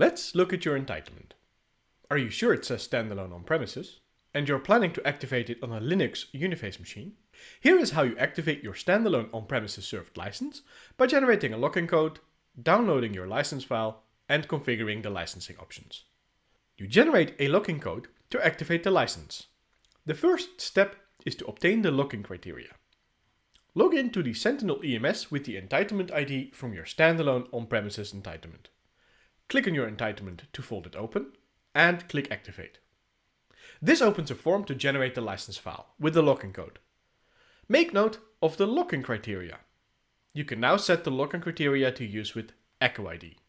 Let's look at your entitlement. Are you sure it says standalone on premises and you're planning to activate it on a Linux Uniface machine? Here is how you activate your standalone on-premises served license by generating a login code, downloading your license file, and configuring the licensing options. You generate a login code to activate the license. The first step is to obtain the login criteria. Log into the Sentinel EMS with the entitlement ID from your standalone on-premises entitlement. Click on your entitlement to fold it open and click Activate. This opens a form to generate the license file with the login code. Make note of the login criteria. You can now set the login criteria to use with Echo ID.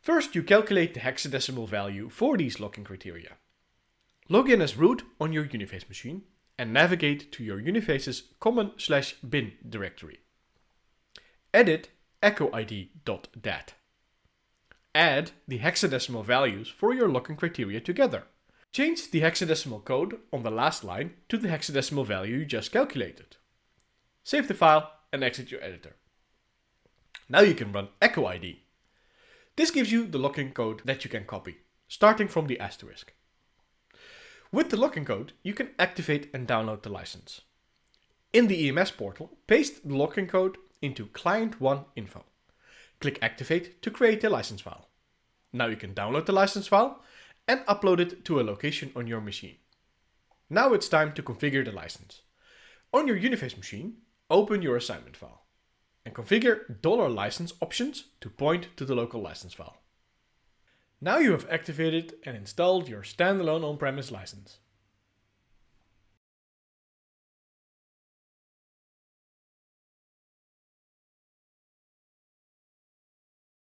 First, you calculate the hexadecimal value for these login criteria. Log in as root on your Uniface machine and navigate to your Uniface's common/bin directory. Edit echoid.dat. Add the hexadecimal values for your login criteria together. Change the hexadecimal code on the last line to the hexadecimal value you just calculated. Save the file and exit your editor. Now you can run Echo ID. This gives you the login code that you can copy, starting from the asterisk. With the login code, you can activate and download the license. In the EMS portal, paste the login code into client1 info. Click Activate to create the license file. Now you can download the license file and upload it to a location on your machine. Now it's time to configure the license. On your Uniface machine, open your assignment file and configure $license options to point to the local license file. Now you have activated and installed your standalone on-premise license.